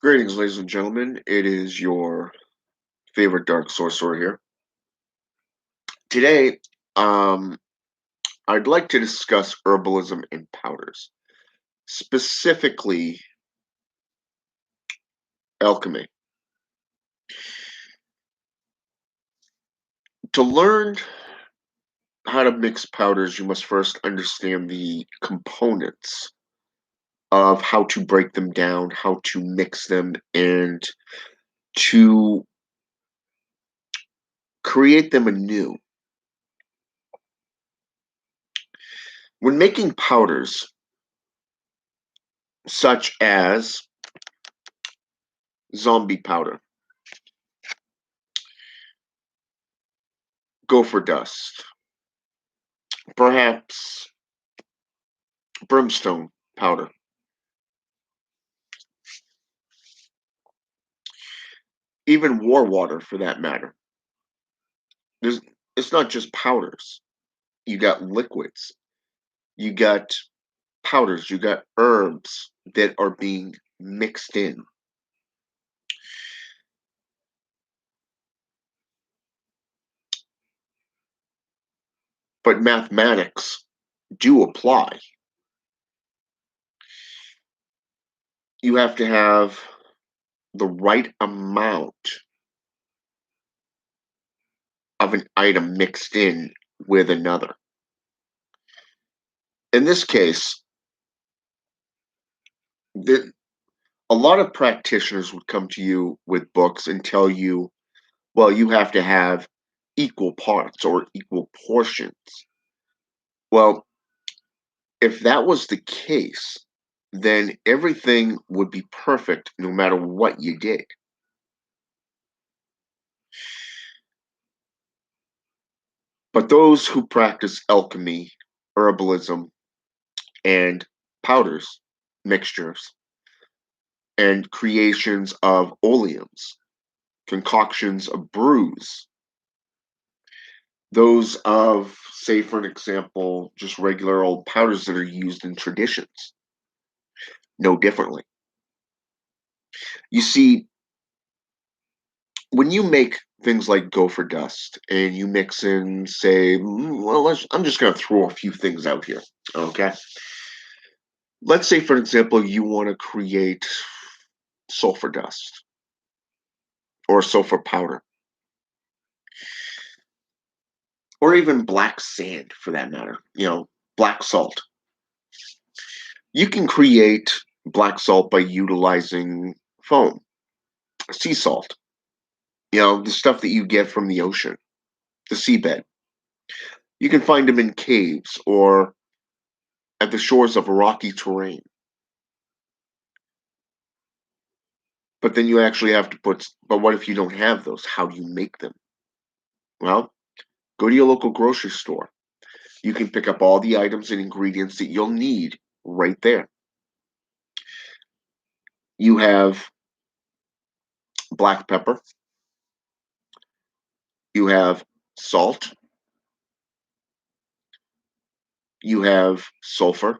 Greetings, ladies and gentlemen. It is your favorite dark sorcerer here. Today, um, I'd like to discuss herbalism and powders, specifically alchemy. To learn how to mix powders, you must first understand the components of how to break them down, how to mix them, and to create them anew. When making powders, such as zombie powder, gopher dust, perhaps brimstone powder, even war water for that matter. There's, it's not just powders. You got liquids, you got powders, you got herbs that are being mixed in. But mathematics do apply. You have to have the right amount of an item mixed in with another. In this case, the, a lot of practitioners would come to you with books and tell you, well, you have to have equal parts or equal portions. Well, if that was the case, then everything would be perfect no matter what you did. But those who practice alchemy, herbalism, and powders, mixtures, and creations of oleums, concoctions of brews, those of, say, for an example, just regular old powders that are used in traditions, no differently. You see, when you make things like gopher dust and you mix in, say, I'm just going to throw a few things out here, okay? Let's say, for example, you want to create sulfur dust or sulfur powder or even black sand for that matter, black salt. You can create black salt by utilizing foam, sea salt, the stuff that you get from the ocean, the seabed. You can find them in caves or at the shores of rocky terrain. But then you actually have to but what if you don't have those? How do you make them? Well, go to your local grocery store. You can pick up all the items and ingredients that you'll need right there. You have black pepper, you have salt, you have sulfur.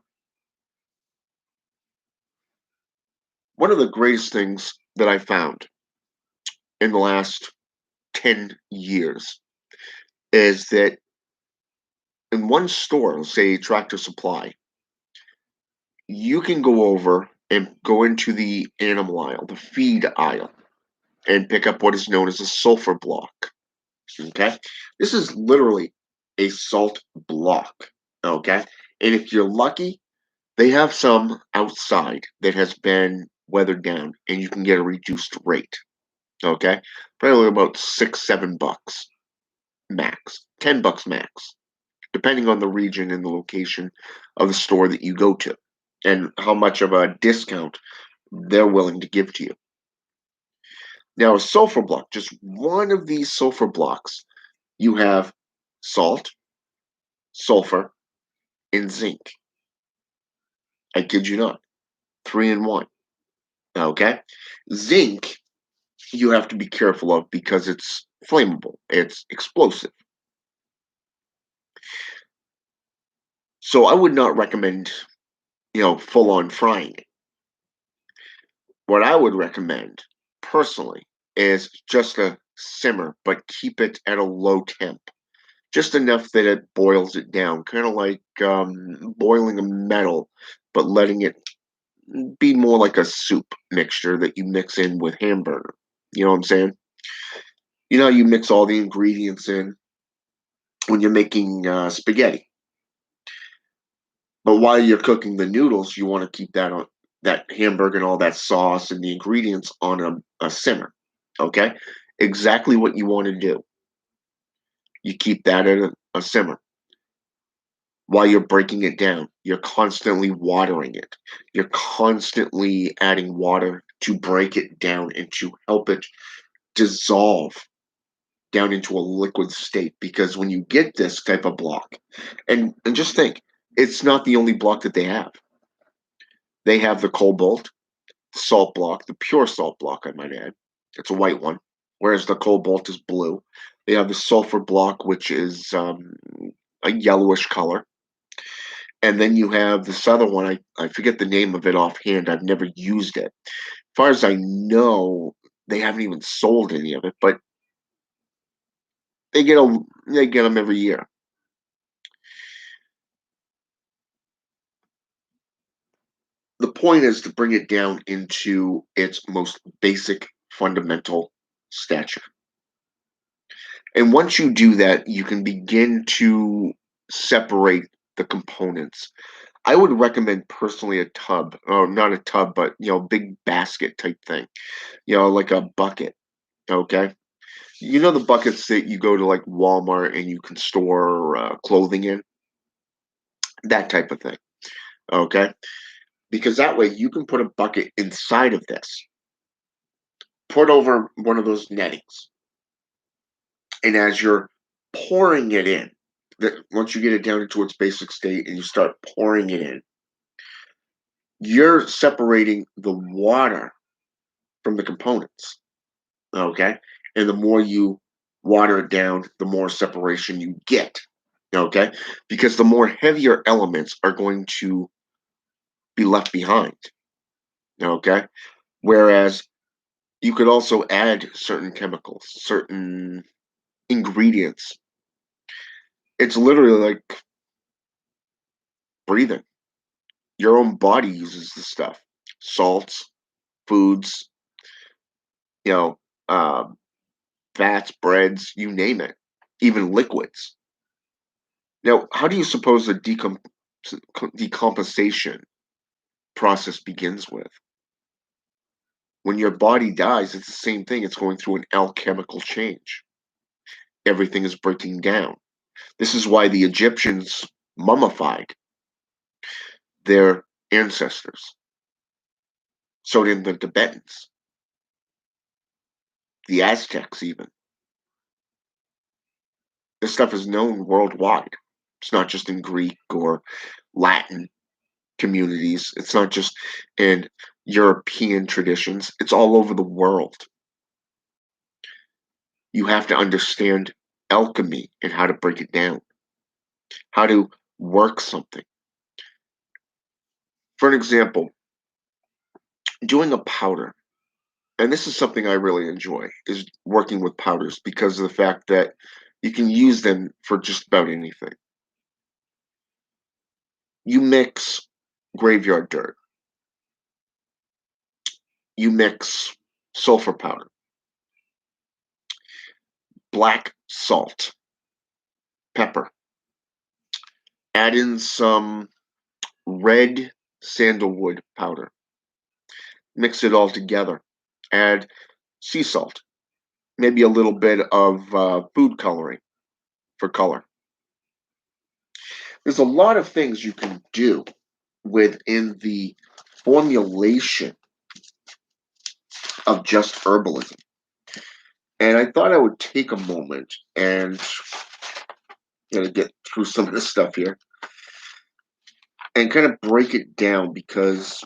One of the greatest things that I found in the last 10 years is that in one store, say Tractor Supply, you can go over and go into the animal aisle, the feed aisle, and pick up what is known as a sulfur block. Okay? This is literally a salt block. Okay? And if you're lucky, they have some outside that has been weathered down and you can get a reduced rate. Okay? Probably about $6, $7 max, $10 max, depending on the region and the location of the store that you go to and how much of a discount they're willing to give to you. Now, a sulfur block, just one of these sulfur blocks, you have salt, sulfur, and zinc. I kid you not. 3 in 1. Okay? Zinc, you have to be careful of because it's flammable, it's explosive. So I would not recommend, full on frying it. What I would recommend personally is just a simmer, but keep it at a low temp. Just enough that it boils it down, kind of like boiling a metal, but letting it be more like a soup mixture that you mix in with hamburger. You know what I'm saying? You know, you mix all the ingredients in when you're making spaghetti. But while you're cooking the noodles, you want to keep that hamburger and all that sauce and the ingredients on a simmer. Okay? Exactly what you want to do. You keep that at a simmer. While you're breaking it down, you're constantly watering it. You're constantly adding water to break it down and to help it dissolve down into a liquid state. Because when you get this type of block, and just think, it's not the only block that they have. They have the cobalt, the salt block, the pure salt block, I might add. It's a white one, whereas the cobalt is blue. They have the sulfur block, which is a yellowish color. And then you have this other one. I forget the name of it offhand. I've never used it. As far as I know, they haven't even sold any of it, but they get them every year. The point is to bring it down into its most basic fundamental stature. And once you do that, you can begin to separate the components. I would recommend personally a tub, or not a tub, but big basket type thing, like a bucket. Okay. You know the buckets that you go to like Walmart and you can store clothing in? That type of thing. Okay. Because that way you can put a bucket inside of this, put over one of those nettings. And as you're pouring it in, that once you get it down into its basic state and you start pouring it in, you're separating the water from the components. Okay. And the more you water it down, the more separation you get. Okay. Because the more heavier elements are going to be left behind. Okay. Whereas you could also add certain chemicals, certain ingredients. It's literally like breathing. Your own body uses the stuff. Salts, foods, you know, uh, fats, breads, you name it, even liquids. Now, how do you suppose the decomposition process begins with? When your body dies, it's the same thing. It's going through an alchemical change. Everything is breaking down. This is why the Egyptians mummified their ancestors. So did the Tibetans, the Aztecs, even. This stuff is known worldwide. It's not just in Greek or Latin communities. It's not just in European traditions. It's all over the world. You have to understand alchemy and how to break it down, how to work something. For an example, doing a powder, and this is something I really enjoy, is working with powders because of the fact that you can use them for just about anything. You mix graveyard dirt, you mix sulfur powder, black salt, pepper, add in some red sandalwood powder, mix it all together, add sea salt, maybe a little bit of food coloring for color. There's a lot of things you can do within the formulation of just herbalism. And I thought I would take a moment and get through some of this stuff here and kind of break it down because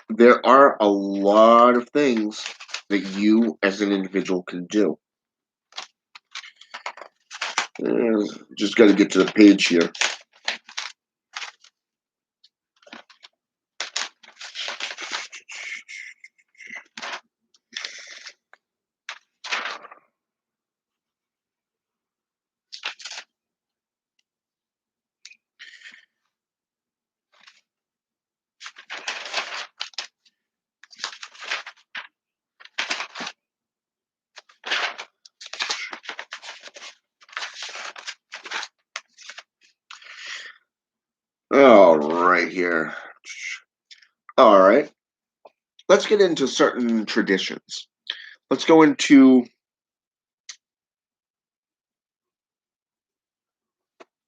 there are a lot of things that you as an individual can do. Just got to get to the page here. All right, here. All right. Let's get into certain traditions. Let's go into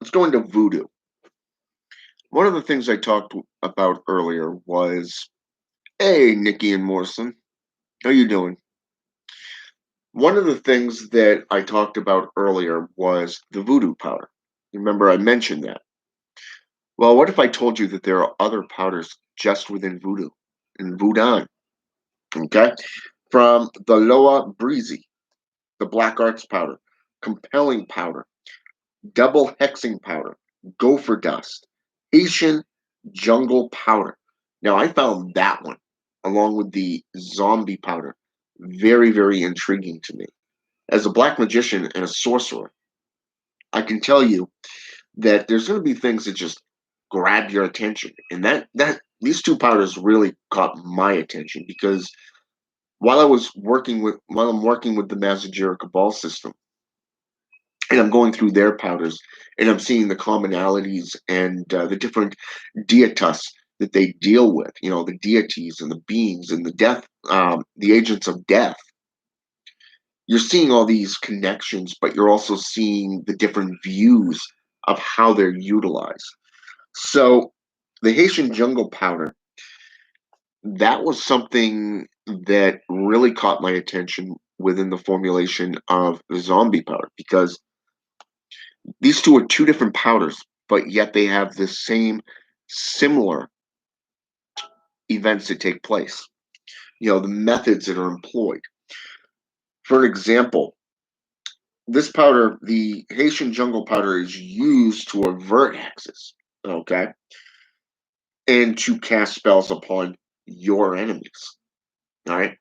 voodoo. One of the things I talked about earlier was, hey, Nikki and Morrison, how you doing? One of the things that I talked about earlier was the voodoo powder. Remember, I mentioned that. Well, what if I told you that there are other powders just within voodoo and voodoo? Okay, from the Loa Breezy, the Black Arts powder, compelling powder, double hexing powder, gopher dust, Haitian jungle powder. Now, I found that one, along with the zombie powder, very, very intriguing to me. As a black magician and a sorcerer, I can tell you that there's going to be things that just grab your attention, and that these two powders really caught my attention because while I'm working with the Mazagera Cabal system, and I'm going through their powders, and I'm seeing the commonalities and the different deitas that they deal with. You know, the deities and the beings and the agents of death. You're seeing all these connections, but you're also seeing the different views of how they're utilized. So, the Haitian jungle powder, that was something that really caught my attention within the formulation of the zombie powder because these two are two different powders, but yet they have the same similar events that take place. You know, the methods that are employed. For an example, this powder, the Haitian jungle powder, is used to avert hexes, okay, and to cast spells upon your enemies. All right.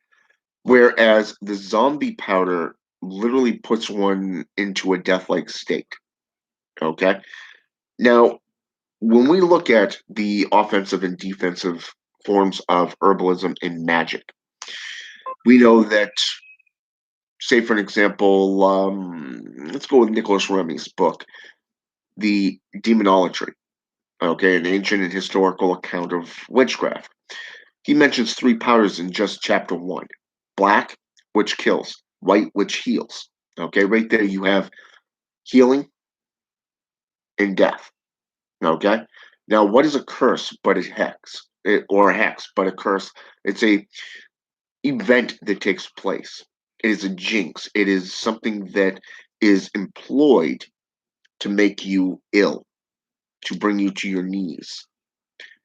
Whereas the zombie powder literally puts one into a death-like state. Okay. Now, when we look at the offensive and defensive forms of herbalism and magic, we know that, say, for an example, let's go with Nicholas Remy's book, The Demonolatry, okay, an ancient and historical account of witchcraft. He mentions three powders in just chapter one: black, which kills; white, which heals. Okay, right there you have healing and death. Okay, now what is a curse but a hex? Or a hex, but a curse? It's a event that takes place. It is a jinx. It is something that is employed to make you ill, to bring you to your knees,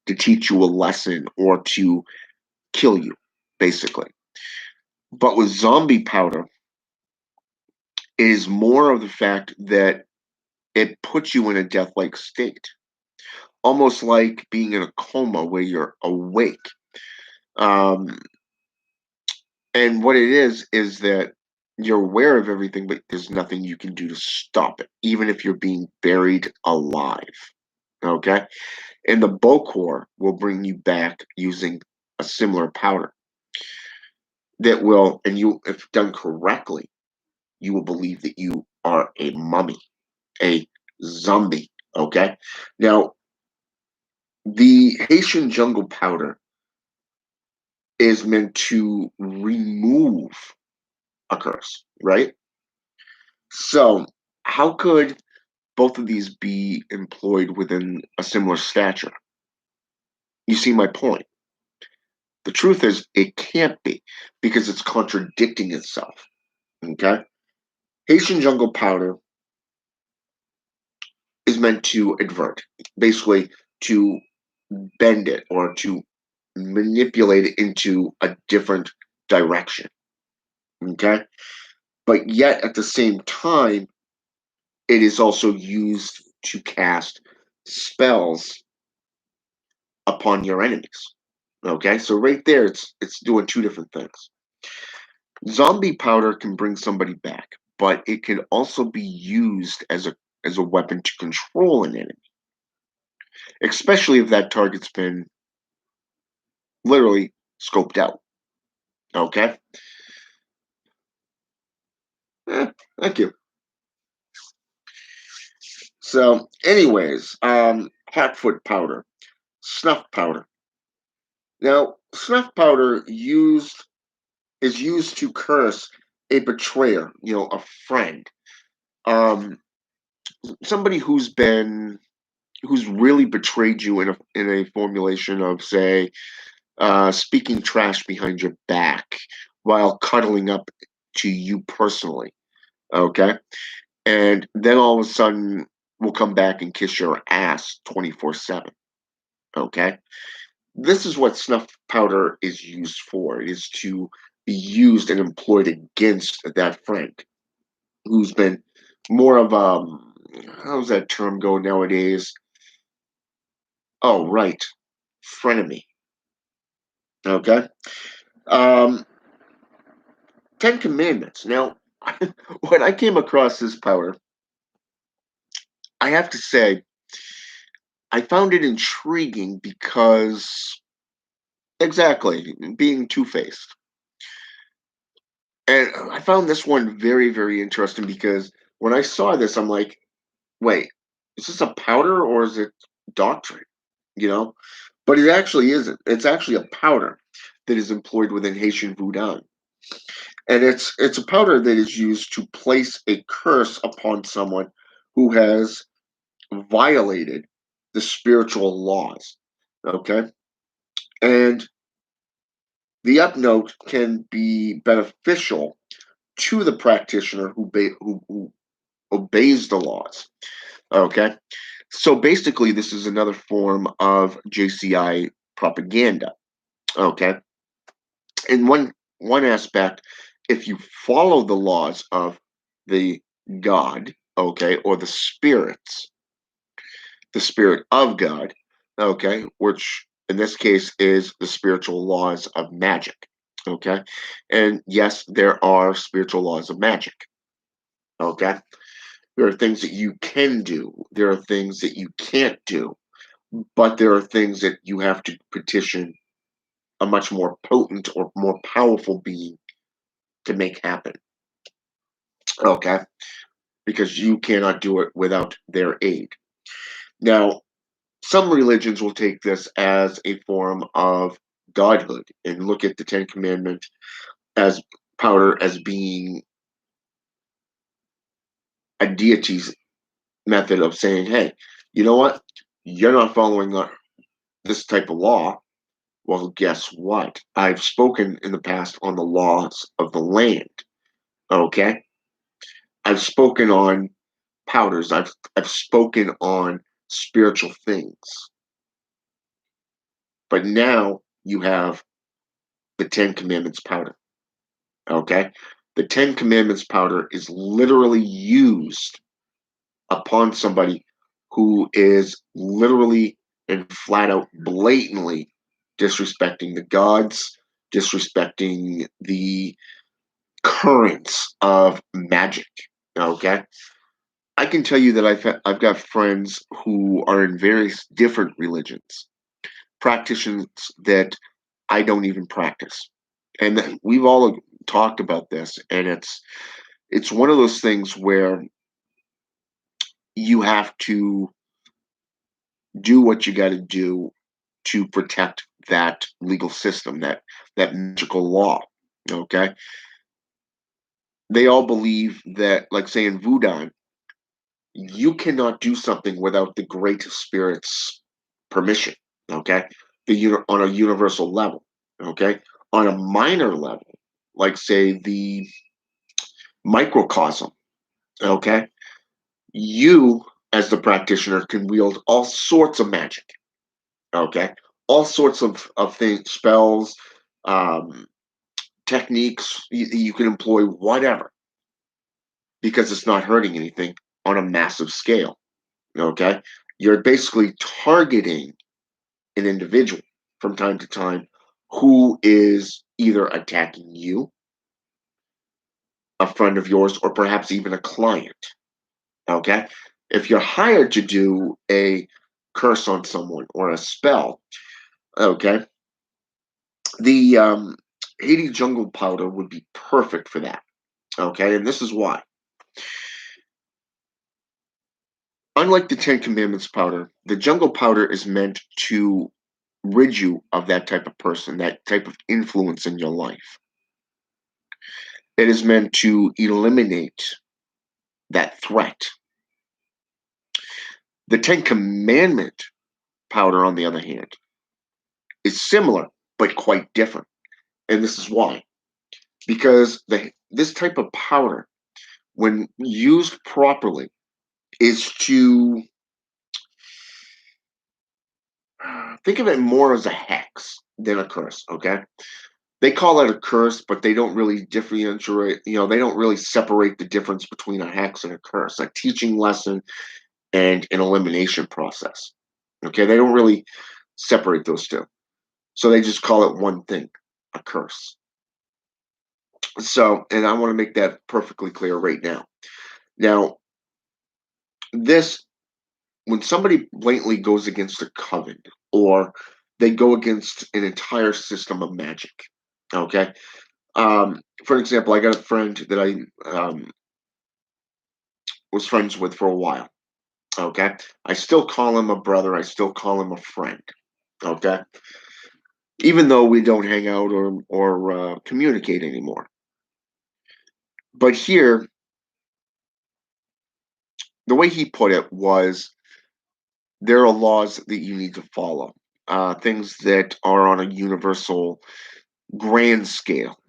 to teach you a lesson, or to kill you, basically. But with zombie powder, it is more of the fact that it puts you in a death like state, almost like being in a coma where you're awake. Um, and what it is that you're aware of everything, but there's nothing you can do to stop it, even if you're being buried alive. Okay? And the Bokor will bring you back using a similar powder that will, and you, if done correctly, you will believe that you are a mummy, a zombie. Okay? Now, the Haitian jungle powder is meant to remove a curse, right? So, how could both of these be employed within a similar stature? You see my point. The truth is, it can't be because it's contradicting itself. Okay? Haitian jungle powder is meant to advert, basically to bend it or to manipulate it into a different direction. Okay? But yet at the same time, it is also used to cast spells upon your enemies. Okay, so right there, it's doing two different things. Zombie powder can bring somebody back, but it can also be used as a weapon to control an enemy, especially if that target's been literally scoped out. Okay, thank you. So, anyways, hotfoot powder, snuff powder. Now, snuff powder used is used to curse a betrayer, a friend, um, somebody who's really betrayed you in a formulation of, say, speaking trash behind your back while cuddling up to you personally. Okay, and then all of a sudden will come back and kiss your ass 24/7. Okay, this is what snuff powder is used for. It is to be used and employed against that friend who's been more of how's that term go nowadays? Oh, right, frenemy. Okay. Um, Ten Commandments. Now, when I came across this powder, I have to say I found it intriguing because exactly being two-faced. And I found this one very, very interesting because when I saw this, I'm like, wait, is this a powder or is it doctrine? You know? But it actually isn't. It's actually a powder that is employed within Haitian voodoo. And it's a powder that is used to place a curse upon someone who has violated the spiritual laws. Okay? And the up note can be beneficial to the practitioner who obeys the laws. Okay, so basically, this is another form of JCI propaganda. Okay, in one aspect, if you follow the laws of the God, okay, or the spirit of God, okay, which in this case is the spiritual laws of magic. Okay, and yes, there are spiritual laws of magic. Okay, there are things that you can do. There are things that you can't do. But there are things that you have to petition a much more potent or more powerful being to make happen. Okay? Because you cannot do it without their aid. Now, some religions will take this as a form of godhood and look at the Ten Commandments as powder as being a deity's method of saying, hey, you know what? You're not following this type of law. Well, guess what? I've spoken in the past on the laws of the land. Okay, I've spoken on powders. I've spoken on spiritual things. But now you have the Ten Commandments powder. Okay, the Ten Commandments powder is literally used upon somebody who is literally and flat out blatantly disrespecting the gods, disrespecting the currents of magic. Okay, I can tell you that I've got friends who are in various different religions, practitioners that I don't even practice, and we've all talked about this, and it's one of those things where you have to do what you got to do to protect that legal system, that magical law. Okay, they all believe that, like say in voodoo, you cannot do something without the great spirit's permission. Okay, on a universal level. Okay, on a minor level, like say the microcosm. Okay, you as the practitioner can wield all sorts of magic. Okay, all sorts of things, spells, um, techniques. You can employ whatever because it's not hurting anything on a massive scale. Okay, you're basically targeting an individual from time to time who is either attacking you, a friend of yours, or perhaps even a client. Okay? If you're hired to do a curse on someone or a spell, okay, the Haiti jungle powder would be perfect for that. Okay, and this is why. Unlike the Ten Commandments powder, the jungle powder is meant to rid you of that type of person, that type of influence in your life. It is meant to eliminate that threat. The Ten Commandment powder, on the other hand, is similar but quite different. And this is why. Because this type of powder, when used properly, is to think of it more as a hex than a curse, okay? They call it a curse, but they don't really differentiate, they don't really separate the difference between a hex and a curse, a teaching lesson and an elimination process. Okay, they don't really separate those two. So they just call it one thing, a curse. So, and I want to make that perfectly clear right now. Now, this, when somebody blatantly goes against a coven or they go against an entire system of magic, okay? For example, I got a friend that I was friends with for a while, okay? I still call him a brother, I still call him a friend, okay? Even though we don't hang out or communicate anymore. But here, the way he put it was there are laws that you need to follow, things that are on a universal grand scale.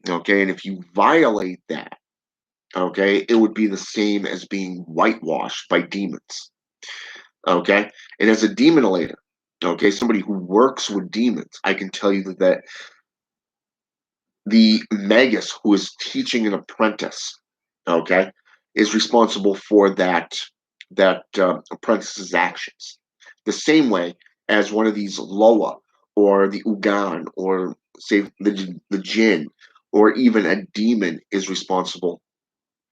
Okay. And if you violate that, okay, it would be the same as being whitewashed by demons. Okay. And as a demonator, okay, somebody who works with demons, I can tell you that the magus who is teaching an apprentice, okay, is responsible for that apprentice's actions. The same way as one of these Loa or the Ugan or say the jinn or even a demon is responsible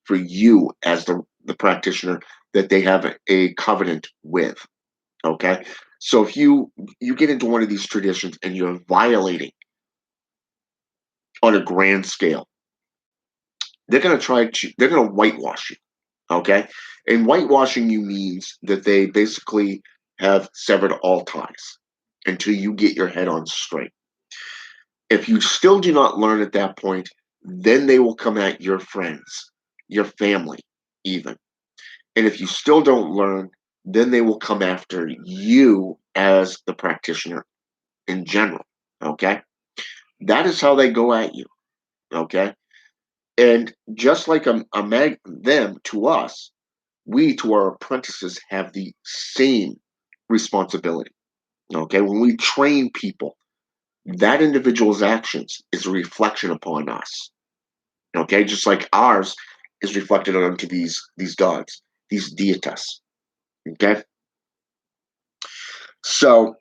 for you as the practitioner that they have a covenant with. Okay, so if you get into one of these traditions and you're violating on a grand scale, they're going to whitewash you. Okay, and whitewashing you means that they basically have severed all ties until you get your head on straight. If you still do not learn at that point, then they will come at your friends, your family, even. And if you still don't learn, then they will come after you as the practitioner in general. Okay, that is how they go at you. Okay, and just like them to us, we to our apprentices have the same responsibility. Okay, when we train people, that individual's actions is a reflection upon us. Okay, just like ours is reflected onto these gods, these deitas. Okay, so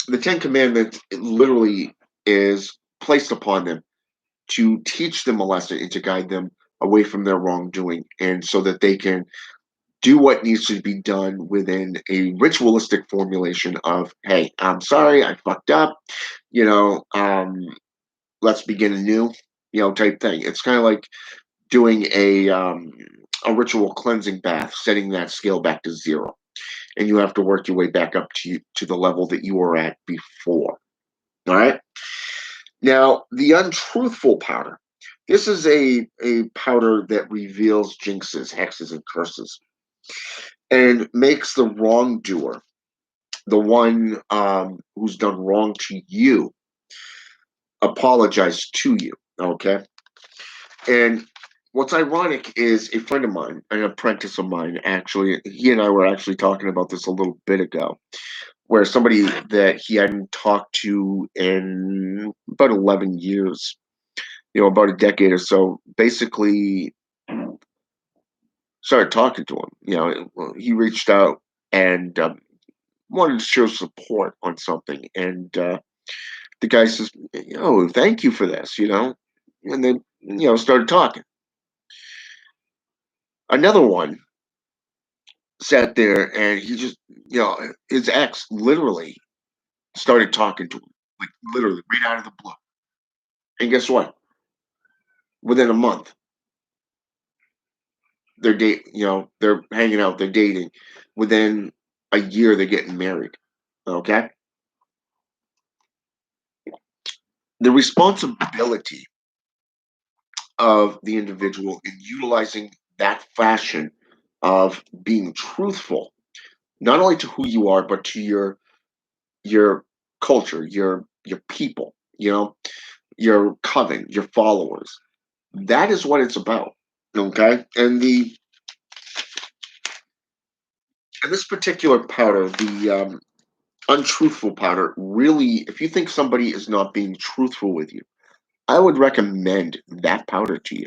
the Ten Commandments literally is placed upon them to teach them a lesson and to guide them away from their wrongdoing, and so that they can do what needs to be done within a ritualistic formulation of, hey, I'm sorry, I fucked up, you know, let's begin anew, type thing. It's kind of like doing a ritual cleansing bath, setting that scale back to zero, and you have to work your way back up to the level that you were at before. All right. Now, the untruthful powder. This is a powder that reveals jinxes, hexes, and curses, and makes the wrongdoer, the one who's done wrong to you, apologize to you. Okay. And what's ironic is a friend of mine, an apprentice of mine, actually, he and I were actually talking about this a little bit ago, where somebody that he hadn't talked to in about 11 years, about a decade or so, basically started talking to him. He reached out and wanted to show support on something. And the guy says, thank you for this, and then, started talking. Another one sat there and he just, his ex literally started talking to him, like literally right out of the blue. And guess what? Within a month, they're hanging out, they're dating. within a year they're getting married. Okay? The responsibility of the individual in utilizing that fashion of being truthful, not only to who you are, but to your culture, your people, your coven, your followers. That is what it's about. Okay? And this particular powder, the untruthful powder, really, if you think somebody is not being truthful with you, I would recommend that powder to you.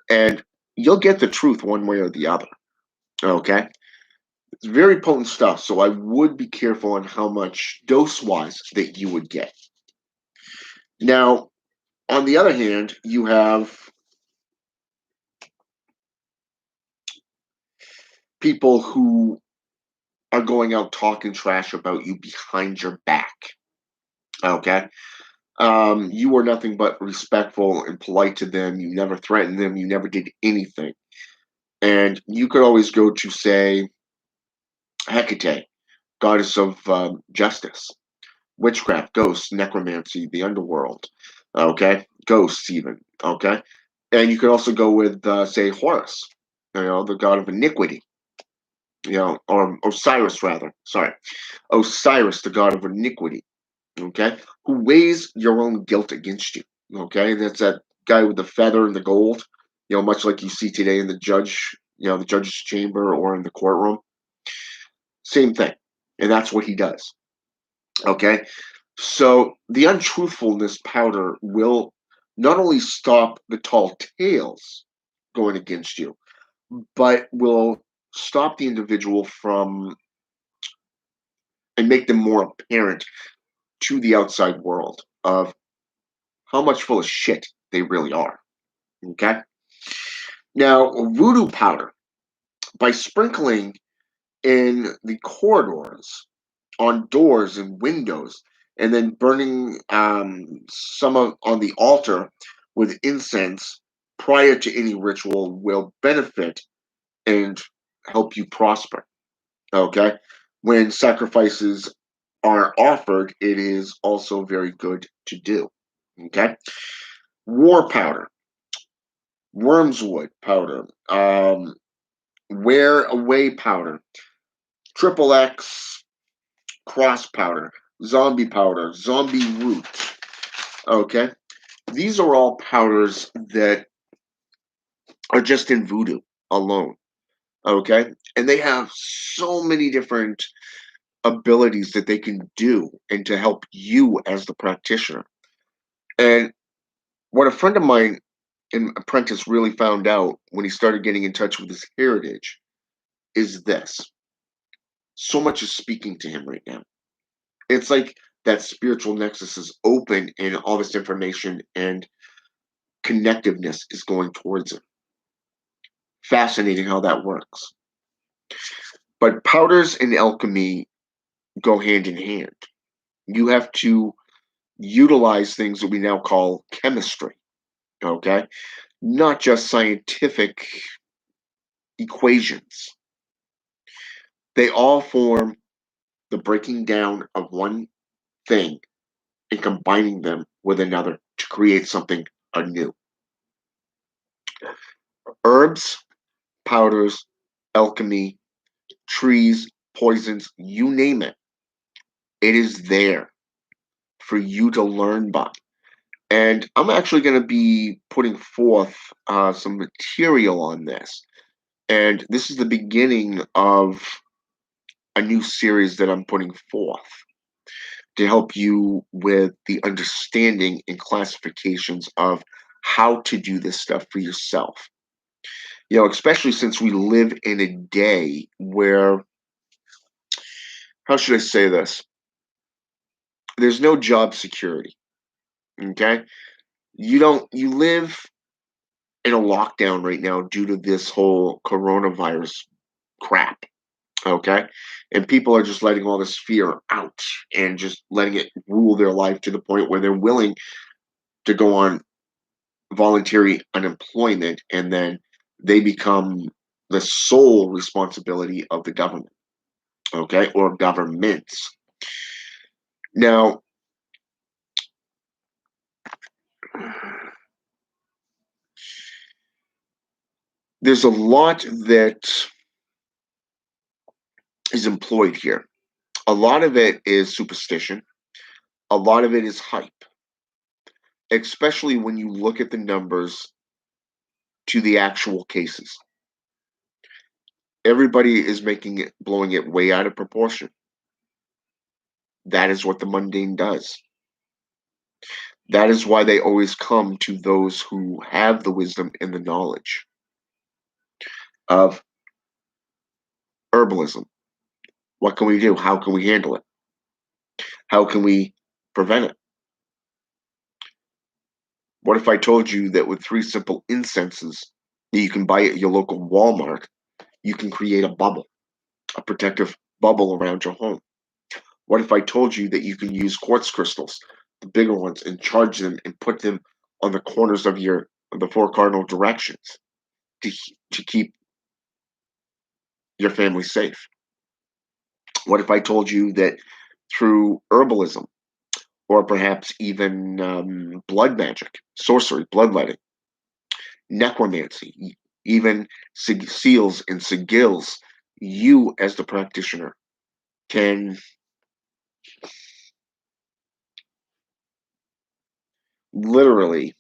And you'll get the truth one way or the other. Okay? It's very potent stuff, so I would be careful on how much dose wise that you would get. Now, on the other hand, you have people who are going out talking trash about you behind your back. Okay? You were nothing but respectful and polite to them. You never threatened them. You never did anything. And you could always go to, say, Hecate, goddess of justice, witchcraft, ghosts, necromancy, the underworld. Okay? Ghosts, even. Okay? And you could also go with, say, Horus, the god of iniquity, or Osiris, rather. Sorry. Osiris, the god of iniquity. Okay? Who weighs your own guilt against you. Okay? That's that guy with the feather and the gold, much like you see today in the judge's chamber or in the courtroom. Same thing. And that's what he does. Okay? So the untruthfulness powder will not only stop the tall tales going against you, but will stop the individual from and make them more apparent to the outside world of how much full of shit they really are. Okay? Now, voodoo powder, by sprinkling in the corridors, on doors and windows, and then burning some on the altar with incense prior to any ritual will benefit and help you prosper. Okay? When sacrifices are offered, it is also very good to do. Okay? War powder, wormswood powder, wear away powder, triple X cross powder, zombie root. Okay? These are all powders that are just in voodoo alone. Okay? And they have so many different abilities that they can do and to help you as the practitioner. And what a friend of mine, an apprentice, really found out when he started getting in touch with his heritage is this. So much is speaking to him right now. It's like that spiritual nexus is open and all this information and connectiveness is going towards it. Fascinating how that works. But powders and alchemy go hand in hand. You have to utilize things that we now call chemistry, okay? Not just scientific equations. They all form the breaking down of one thing and combining them with another to create something anew. Herbs, powders, alchemy, trees, poisons, you name it. It is there for you to learn by. And I'm actually going to be putting forth some material on this. And this is the beginning of a new series that I'm putting forth to help you with the understanding and classifications of how to do this stuff for yourself. Especially since we live in a day where, how should I say this? There's no job security. Okay? You live in a lockdown right now due to this whole coronavirus crap. Okay? And people are just letting all this fear out and just letting it rule their life to the point where they're willing to go on voluntary unemployment and then they become the sole responsibility of the government, okay, or governments. Now, there's a lot that is employed here. A lot of it is superstition. A lot of it is hype, especially when you look at the numbers to the actual cases. Everybody is making it, blowing it way out of proportion. That is what the mundane does. That is why they always come to those who have the wisdom and the knowledge of herbalism. What can we do? How can we handle it? How can we prevent it? What if I told you that with 3 simple incenses that you can buy at your local Walmart, you can create a bubble, a protective bubble around your home? What if I told you that you can use quartz crystals, the bigger ones, and charge them and put them on the corners of the 4 cardinal directions to keep your family safe? What if I told you that through herbalism, or perhaps even blood magic, sorcery, bloodletting, necromancy, even seals and sigils, you as the practitioner can literally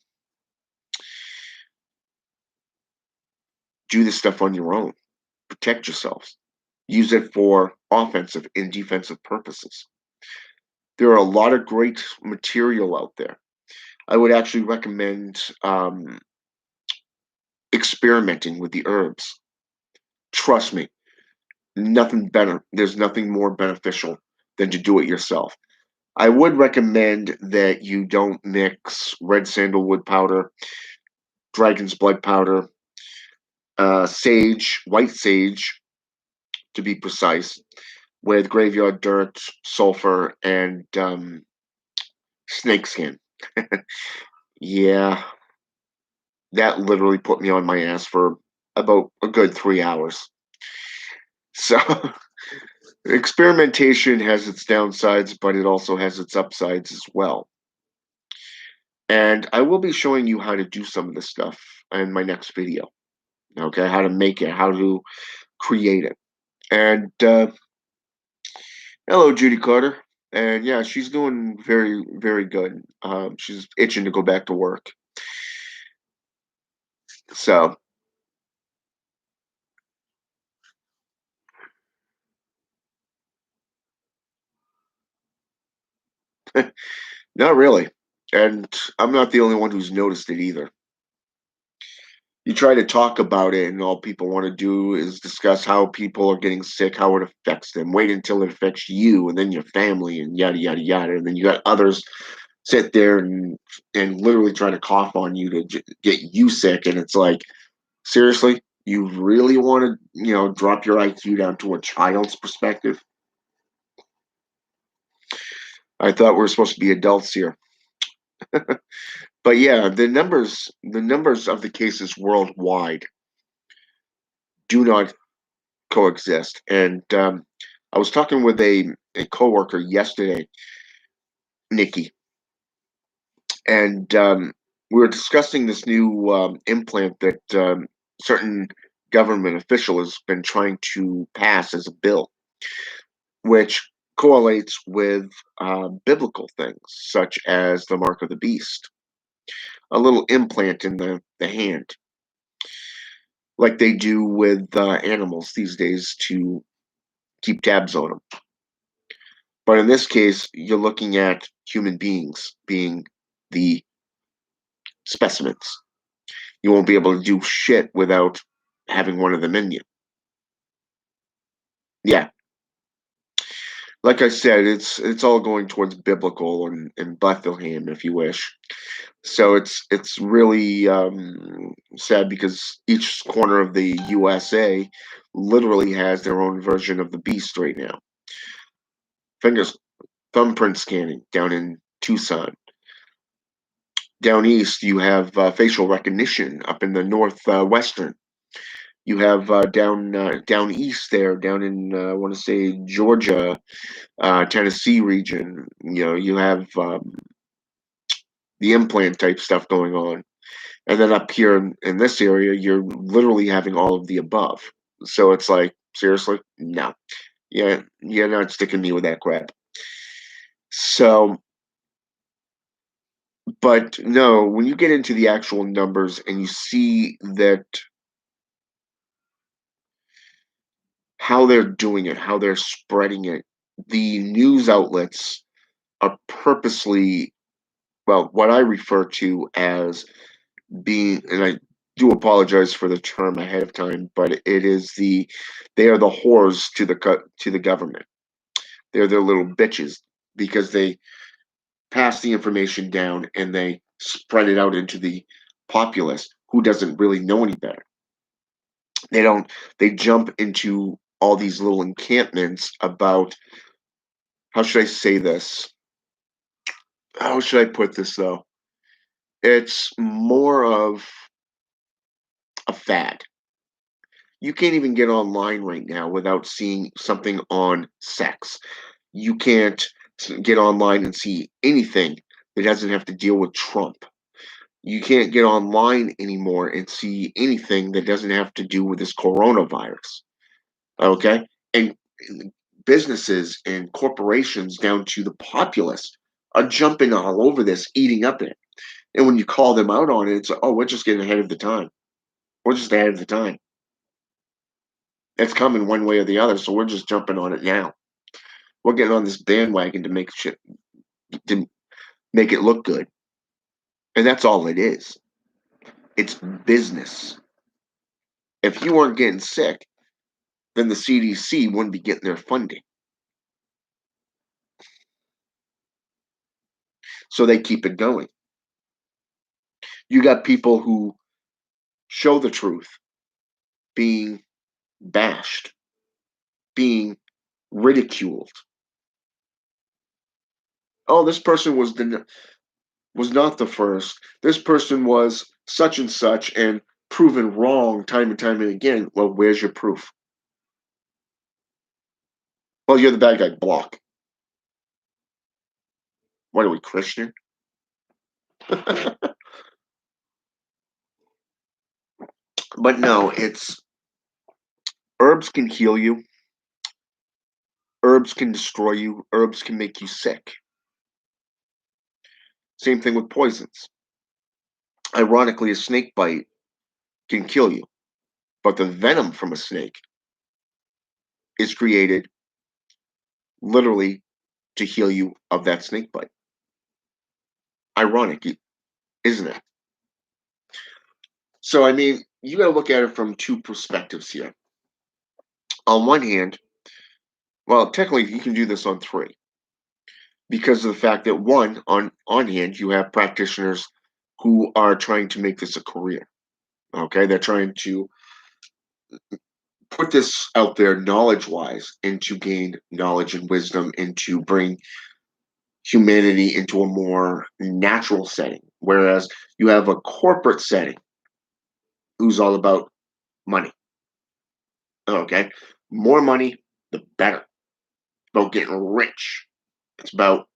do this stuff on your own, protect yourselves, use it for offensive and defensive purposes. There are a lot of great material out there. I would actually recommend experimenting with the herbs. Trust me, nothing better. There's nothing more beneficial than to do it yourself. I would recommend that you don't mix red sandalwood powder, dragon's blood powder, sage, white sage, to be precise, with graveyard dirt, sulfur, and snake skin. Yeah, that literally put me on my ass for about a good 3 hours. So experimentation has its downsides, but it also has its upsides as well. And I will be showing you how to do some of this stuff in my next video. Okay, how to make it, how to create it. And hello, Judy Carter. And yeah, she's doing very, very good. She's itching to go back to work. So, not really. And I'm not the only one who's noticed it either. You try to talk about it, and all people want to do is discuss how people are getting sick, how it affects them. Wait until it affects you and then your family, and yada, yada, yada. And then you got others sit there and literally try to cough on you to get you sick. And it's like, seriously, you really want to, drop your IQ down to a child's perspective? I thought we were supposed to be adults here. But yeah, the numbers of the cases worldwide do not coexist. And I was talking with a coworker yesterday, Nikki, and we were discussing this new implant that certain government official has been trying to pass as a bill, which correlates with biblical things such as the mark of the beast, a little implant in the hand, like they do with animals these days to keep tabs on them. But in this case, you're looking at human beings being the specimens. You won't be able to do shit without having one of them in you. Yeah, like I said, it's all going towards biblical and Bethlehem, if you wish. So it's really sad because each corner of the USA literally has their own version of the beast right now. Fingers, thumbprint scanning down in Tucson. Down east, you have facial recognition up in the northwestern. You have down east there, down in I want to say Georgia, Tennessee region. You know, you have the implant type stuff going on, and then up here in this area, you're literally having all of the above. So it's like, seriously, no, yeah, you're not sticking me with that crap. So, but no, when you get into the actual numbers and you see that how they're doing it, how they're spreading it, the news outlets are purposely, well, what I refer to as being, and I do apologize for the term ahead of time, but it is they are the whores to to the government. They're their little bitches because they pass the information down and they spread it out into the populace who doesn't really know any better. They don't, they jump into all these little encampments about, how should I say this? How should I put this though? It's more of a fad. You can't even get online right now without seeing something on sex. You can't get online and see anything that doesn't have to deal with Trump. You can't get online anymore and see anything that doesn't have to do with this coronavirus. Okay? And businesses and corporations down to the populace are jumping all over this, eating up it. And when you call them out on it, it's, oh, we're just getting ahead of the time. We're just ahead of the time. It's coming one way or the other, so we're just jumping on it now. We're getting on this bandwagon to make shit to make it look good. And that's all it is. It's business. If you weren't getting sick, then the CDC wouldn't be getting their funding. So they keep it going. You got people who show the truth being bashed, being ridiculed. Oh, this person was not the first. This person was such and such and proven wrong time and time and again. Well, where's your proof? Well, you're the bad guy. Block. What are we, Christian? But no, it's herbs can heal you. Herbs can destroy you. Herbs can make you sick. Same thing with poisons. Ironically, a snake bite can kill you, but the venom from a snake is created literally to heal you of that snake bite. Ironic, isn't it? So, I mean, you got to look at it from two perspectives here. On one hand, well, technically, you can do this on three because of the fact that one, on hand, you have practitioners who are trying to make this a career. Okay, they're trying to put this out there knowledge wise and to gain knowledge and wisdom and to bring humanity into a more natural setting. Whereas you have a corporate setting who's all about money. Okay, more money, the better. It's about getting rich. It's about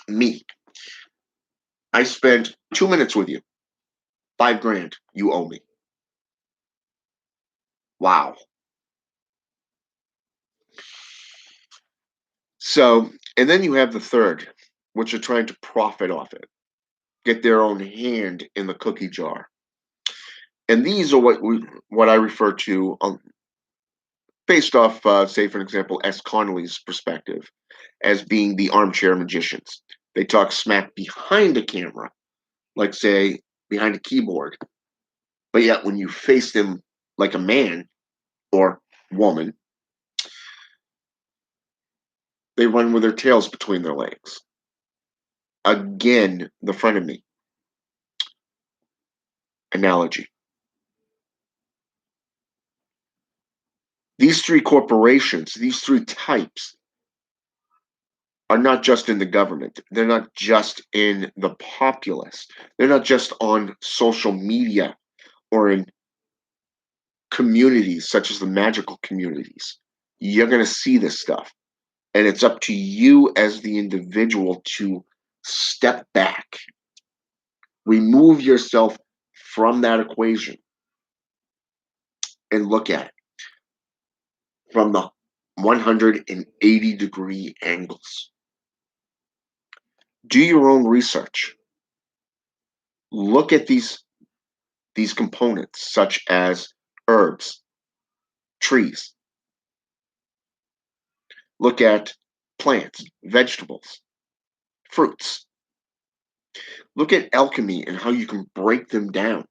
me. I spent 2 minutes with you. 5 grand you owe me. Wow. So, and then you have the third, which are trying to profit off it, get their own hand in the cookie jar. And these are what I refer to, based off, say, for example, S. Connolly's perspective, as being the armchair magicians. They talk smack behind the camera, like, say, behind a keyboard. But yet, when you face them like a man or woman, they run with their tails between their legs. Again, the frenemy analogy. These three corporations, these three types, are not just in the government. They're not just in the populace. They're not just on social media or in communities, such as the magical communities, you're going to see this stuff. And it's up to you as the individual to step back, remove yourself from that equation, and look at it from the 180-degree angles. Do your own research. Look at these components, such as herbs, trees. Look at plants, vegetables, fruits. Look at alchemy and how you can break them down.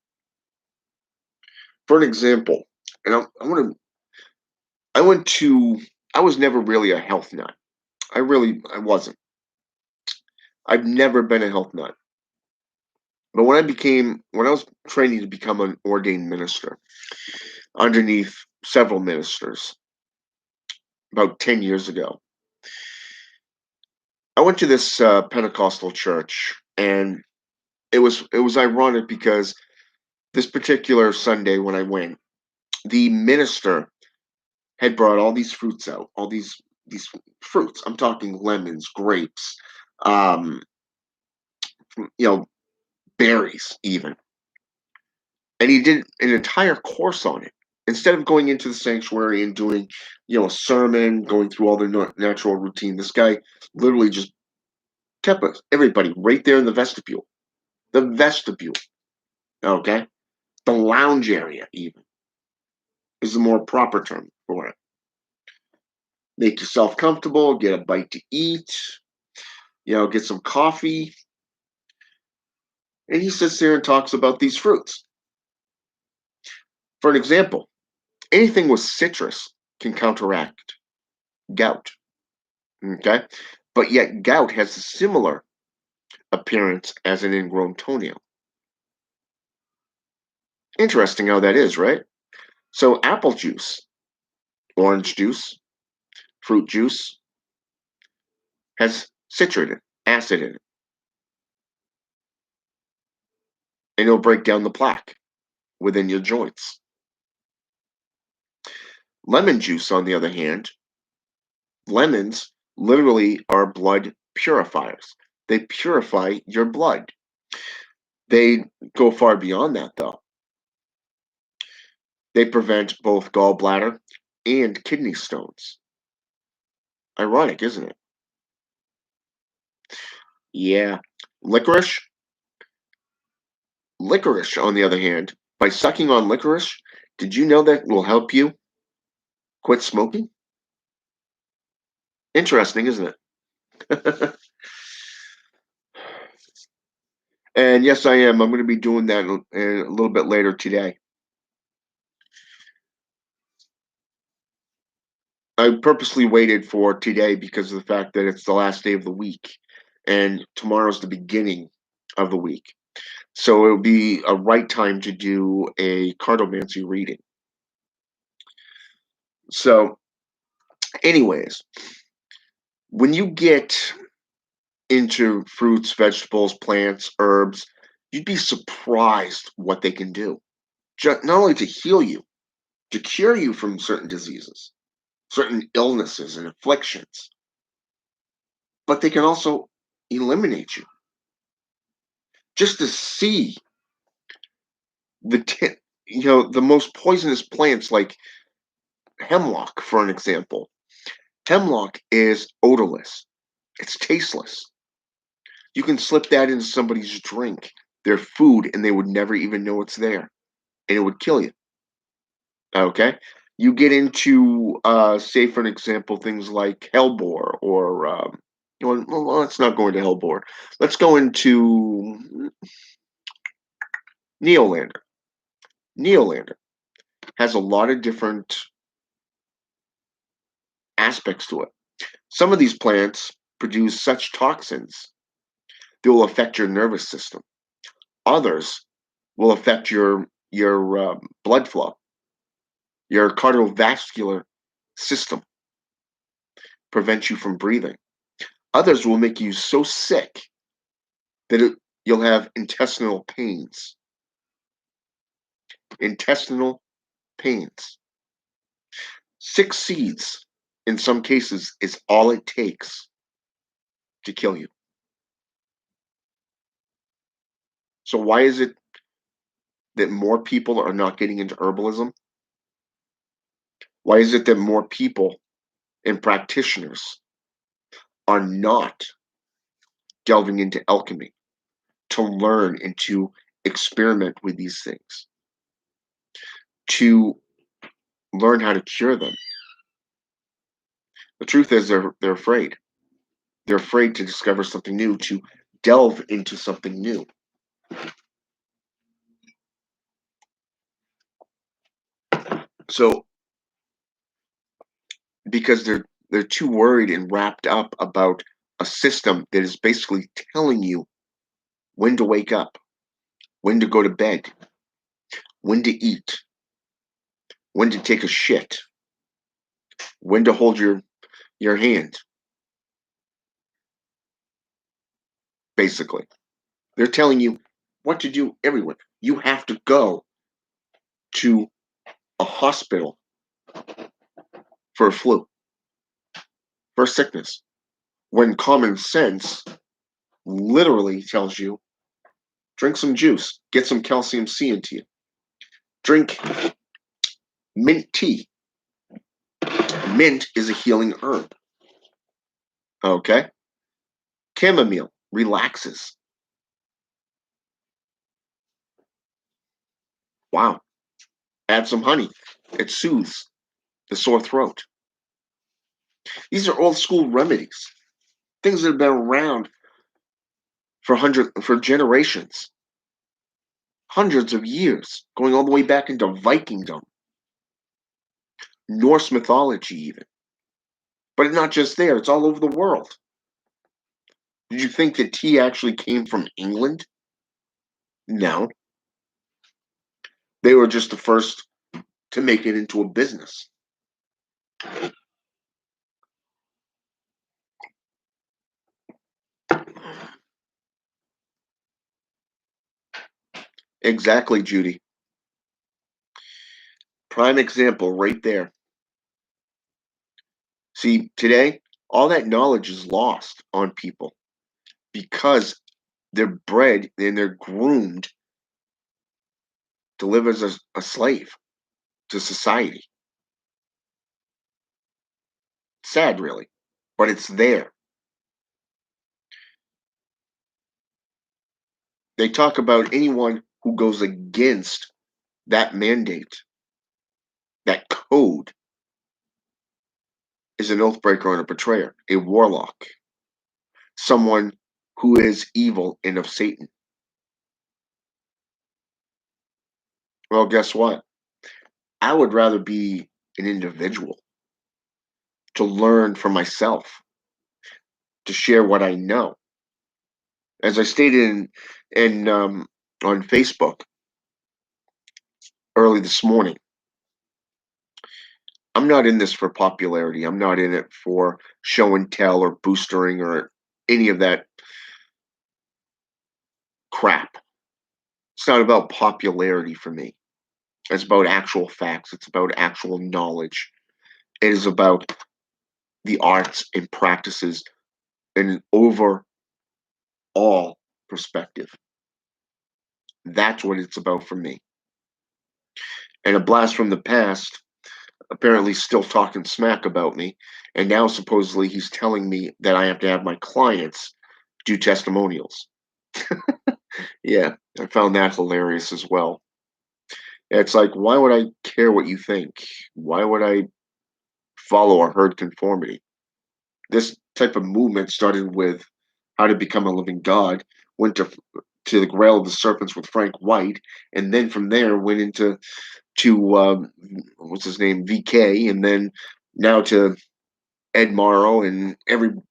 For an example, and I went to, I was never really a health nut. I wasn't. I've never been a health nut. But when I was training to become an ordained minister, underneath several ministers about 10 years ago, I went to this Pentecostal church, and it was ironic because this particular Sunday when I went, the minister had brought all these fruits out, all these fruits. I'm talking lemons, grapes, um, you know, berries even. And he did an entire course on it. Instead of going into the sanctuary and doing, a sermon, going through all the natural routine, this guy literally just kept us, everybody right there in the vestibule. The vestibule, okay? The lounge area, even, is the more proper term for it. Make yourself comfortable, get a bite to eat, get some coffee. And he sits there and talks about these fruits. For an example, anything with citrus can counteract gout, okay? But yet gout has a similar appearance as an ingrown toenail. Interesting how that is, right? So apple juice, orange juice, fruit juice has citric acid in it, and it'll break down the plaque within your joints. Lemon juice, on the other hand, lemons literally are blood purifiers. They purify your blood. They go far beyond that, though. They prevent both gallbladder and kidney stones. Ironic, isn't it? Yeah. Licorice. Licorice, on the other hand, by sucking on licorice, did you know that will help you quit smoking? Interesting, isn't it? And yes, I am. I'm going to be doing that a little bit later today. I purposely waited for today because of the fact that it's the last day of the week, and tomorrow's the beginning of the week. So it would be a right time to do a cartomancy reading. So, anyways, when you get into fruits, vegetables, plants, herbs, you'd be surprised what they can do. Not only to heal you, to cure you from certain diseases, certain illnesses and afflictions, but they can also eliminate you. Just to see the most poisonous plants like hemlock, for an example. Hemlock is odorless. It's tasteless. You can slip that into somebody's drink, their food, and they would never even know it's there, and it would kill you. Okay? You get into, say, for an example, things like hellebore or, well, let's not go into hellebore. Let's go into neolander. Neolander has a lot of different aspects to it. Some of these plants produce such toxins that will affect your nervous system. Others will affect your blood flow, your cardiovascular system, prevent you from breathing. Others will make you so sick that you'll have intestinal pains. Intestinal pains. 6 seeds, in some cases, is all it takes to kill you. So why is it that more people are not getting into herbalism? Why is it that more people and practitioners are not delving into alchemy to learn and to experiment with these things, to learn how to cure them? The truth is they're afraid. They're afraid to discover something new, to delve into something new. So because they're too worried and wrapped up about a system that is basically telling you when to wake up, when to go to bed, when to eat, when to take a shit, when to hold your hand, basically. They're telling you what to do everywhere. You have to go to a hospital for a flu, for a sickness, when common sense literally tells you drink some juice, get some calcium C into you, drink mint tea. Mint is a healing herb. Okay? Chamomile relaxes. Wow. Add some honey. It soothes the sore throat. These are old school remedies, things that have been around for generations, hundreds of years, going all the way back into Vikingdom, Norse mythology, even. But it's not just there; it's all over the world. Did you think that tea actually came from England? No, they were just the first to make it into a business. Exactly, Judy. Prime example right there. See, today, all that knowledge is lost on people because they're bred and they're groomed to live as a slave to society. Sad, really, but it's there. They talk about anyone who goes against that mandate, that code, is an oath breaker and a betrayer, a warlock, someone who is evil and of Satan. Well, guess what? I would rather be an individual to learn for myself, to share what I know. As I stated in on Facebook early this morning, I'm not in this for popularity. I'm not in it for show and tell or boostering or any of that crap. It's not about popularity for me. It's about actual facts. It's about actual knowledge. It is about the arts and practices in an overall perspective. That's what it's about for me. And a blast from the past apparently still talking smack about me. And now supposedly he's telling me that I have to have my clients do testimonials. Yeah, I found that hilarious as well. It's like, why would I care what you think? Why would I follow a herd conformity? This type of movement started with How to Become a Living God, went to the Grail of the Serpents with Frank White, and then from there went into what's his name, VK, and then now to Ed Morrow and and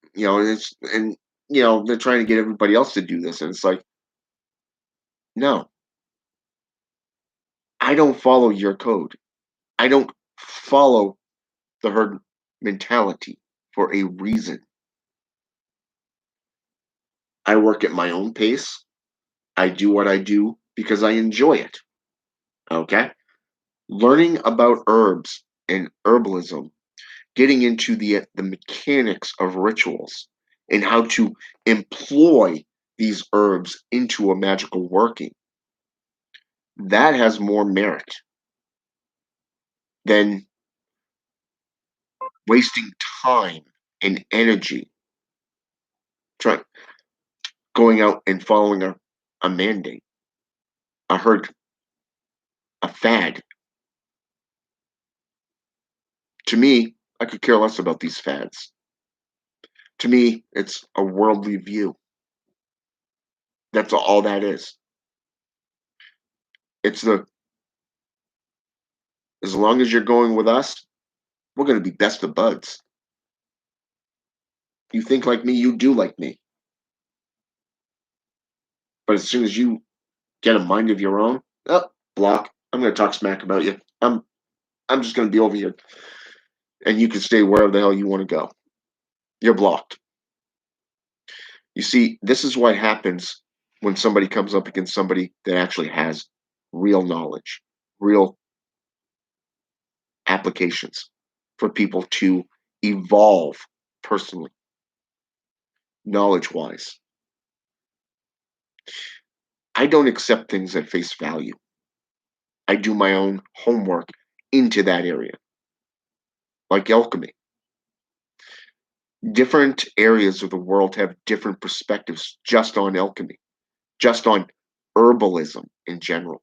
they're trying to get everybody else to do this, and it's like, no, I don't follow your code. I don't follow the herd mentality for a reason. I work at my own pace. I do what I do because I enjoy it. Okay? Learning about herbs and herbalism, getting into the mechanics of rituals and how to employ these herbs into a magical working, that has more merit than wasting time and energy trying going out and following a mandate, a herd, a fad. To me, I could care less about these fads. To me, it's a worldly view. That's all that is. It's the as long as you're going with us, we're going to be best of buds. You think like me, you do like me. But as soon as you get a mind of your own, oh, block. I'm going to talk smack about you. I'm just going to be over here, and you can stay wherever the hell you want to go. You're blocked. You see, this is what happens when somebody comes up against somebody that actually has real knowledge, real applications for people to evolve personally, knowledge wise. I don't accept things at face value. I do my own homework into that area, like alchemy. Different areas of the world have different perspectives just on alchemy, just on herbalism in general.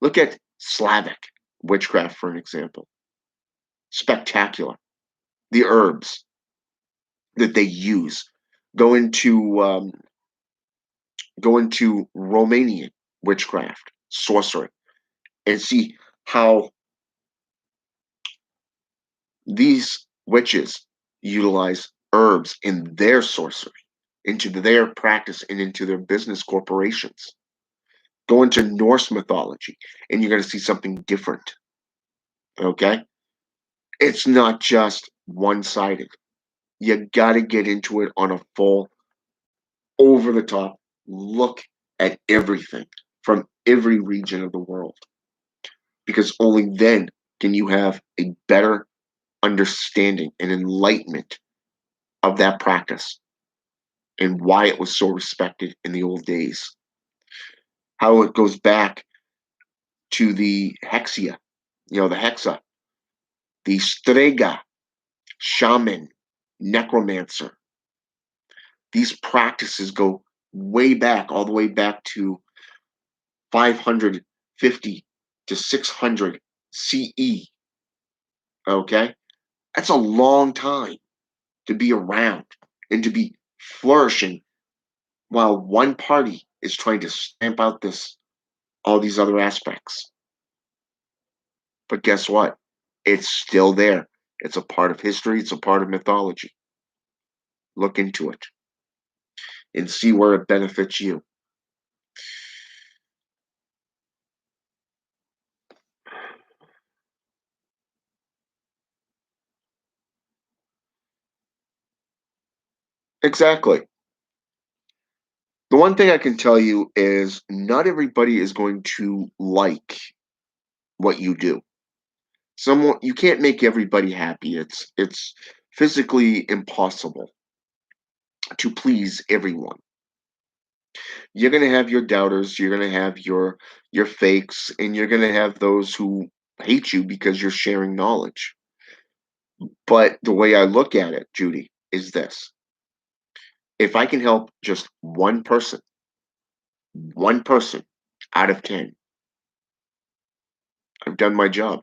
Look at Slavic witchcraft, for an example. Spectacular. The herbs that they use. Go into um, go into Romanian witchcraft, sorcery, and see how these witches utilize herbs in their sorcery, into their practice, and into their business corporations. Go into Norse mythology, and you're going to see something different. Okay? It's not just one sided. You got to get into it on a full, over the top look at everything from every region of the world, because only then can you have a better understanding and enlightenment of that practice and why it was so respected in the old days. How it goes back to the hexia, the hexa, the strega, shaman, necromancer. These practices go way back, all the way back to 550 to 600 CE. Okay? That's a long time to be around and to be flourishing while one party is trying to stamp out all these other aspects. But guess what? It's still there. It's a part of history, it's a part of mythology. Look into it and see where it benefits you. Exactly. The one thing I can tell you is not everybody is going to like what you do. Someone you can't make everybody happy. It's physically impossible to please everyone. You're going to have your doubters, you're going to have your fakes, and you're going to have those who hate you because you're sharing knowledge. But the way I look at it, Judy, is this. If I can help just one person out of 10, I've done my job.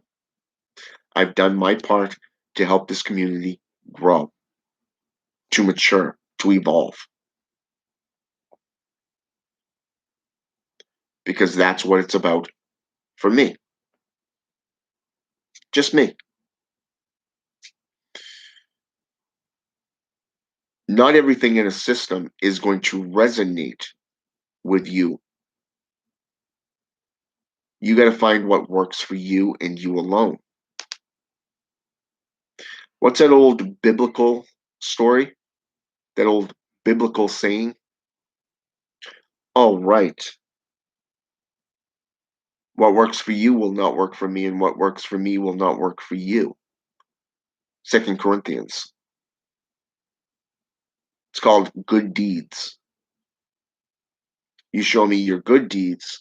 I've done my part to help this community grow, to mature, to evolve, because that's what it's about for me. Just me. Not everything in a system is going to resonate with you. You got to find what works for you and you alone. What's that old biblical story? That old biblical saying? Oh, right. What works for you will not work for me, and what works for me will not work for you. 2 Corinthians. It's called good deeds. You show me your good deeds.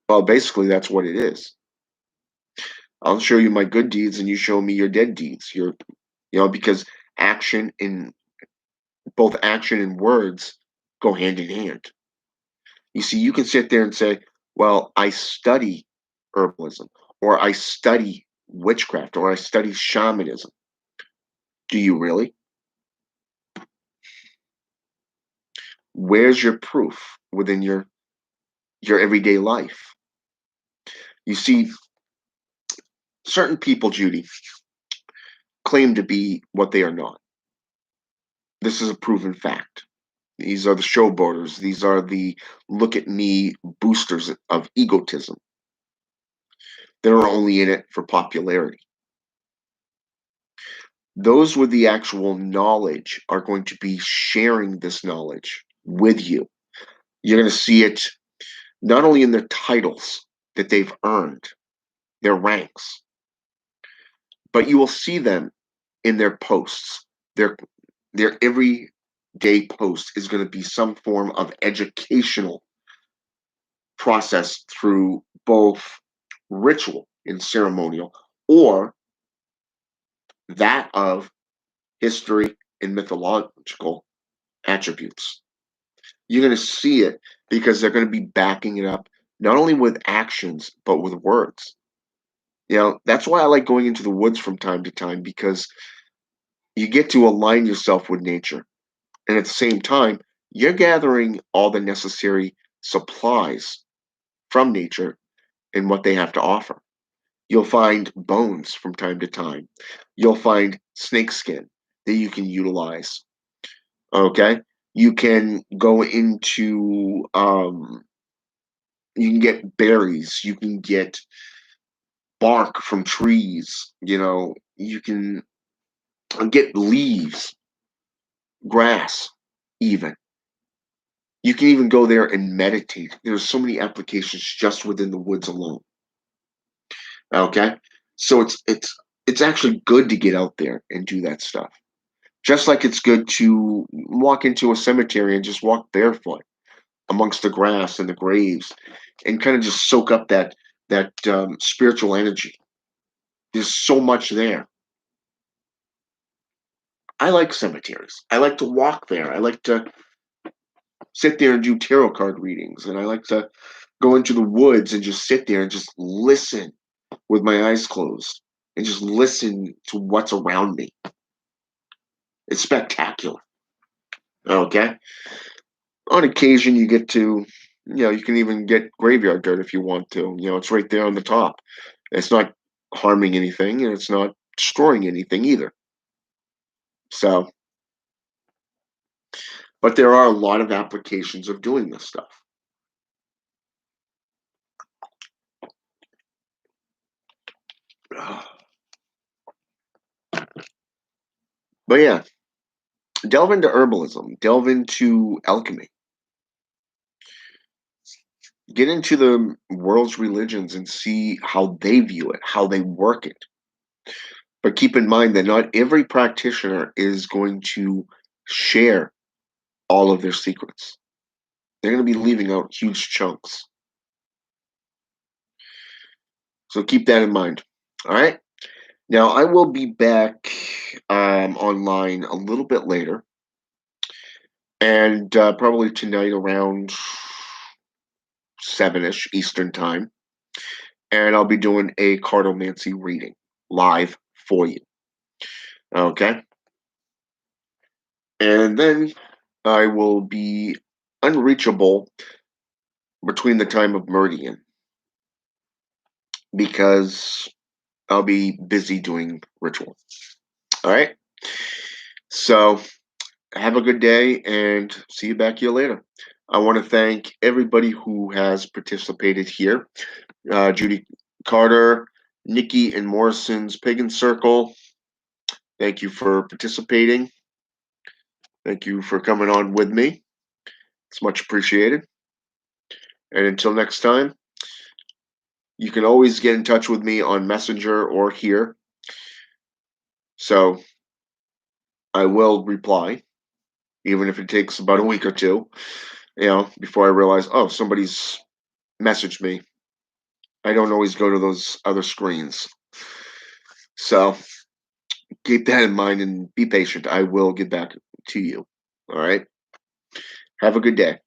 Well, basically, that's what it is. I'll show you my good deeds, and you show me your dead deeds. Because action in both action and words go hand in hand. You see, you can sit there and say, well, I study herbalism, or I study witchcraft, or I study shamanism. Do you really? Where's your proof within your everyday life? You see, certain people, Judy, claim to be what they are not. This is a proven fact. These are the showboaters. These are the look at me boosters of egotism. They're only in it for popularity. Those with the actual knowledge are going to be sharing this knowledge with you. You're going to see it not only in their titles that they've earned, their ranks, but you will see them in their posts. Their everyday post is going to be some form of educational process through both ritual and ceremonial, or that of history and mythological attributes. You're going to see it because they're going to be backing it up not only with actions but with words. That's why I like going into the woods from time to time, because you get to align yourself with nature. And at the same time, you're gathering all the necessary supplies from nature and what they have to offer. You'll find bones from time to time. You'll find snake skin that you can utilize. Okay? You can go into, you can get berries, you can get bark from trees, you can get leaves, grass, even. You can even go there and meditate. There's so many applications just within the woods alone. Okay? So it's actually good to get out there and do that stuff. Just like it's good to walk into a cemetery and just walk barefoot amongst the grass and the graves and kind of just soak up that spiritual energy. There's so much there. I like cemeteries. I like to walk there. I like to sit there and do tarot card readings, and I like to go into the woods and just sit there and just listen with my eyes closed and just listen to what's around me. It's spectacular. Okay? On occasion, you get to, you can even get graveyard dirt if you want to. It's right there on the top. It's not harming anything, and it's not destroying anything either. So, but there are a lot of applications of doing this stuff. But yeah, delve into herbalism, delve into alchemy, get into the world's religions and see how they view it, how they work it. But keep in mind that not every practitioner is going to share all of their secrets. They're going to be leaving out huge chunks. So keep that in mind. All right. Now, I will be back online a little bit later, and probably tonight around 7-ish Eastern time. And I'll be doing a cartomancy reading live for you. Okay. And then I will be unreachable between the time of meridian because I'll be busy doing ritual. All right. So have a good day and see you back here later. I want to thank everybody who has participated here. Judy Carter, Nikki and Morrison's Pagan Circle. Thank you for participating. Thank you for coming on with me. It's much appreciated. And until next time, you can always get in touch with me on Messenger or here. So I will reply, even if it takes about a week or two, before I realize, oh, somebody's messaged me. I don't always go to those other screens. So keep that in mind and be patient. I will get back to you. All right. Have a good day.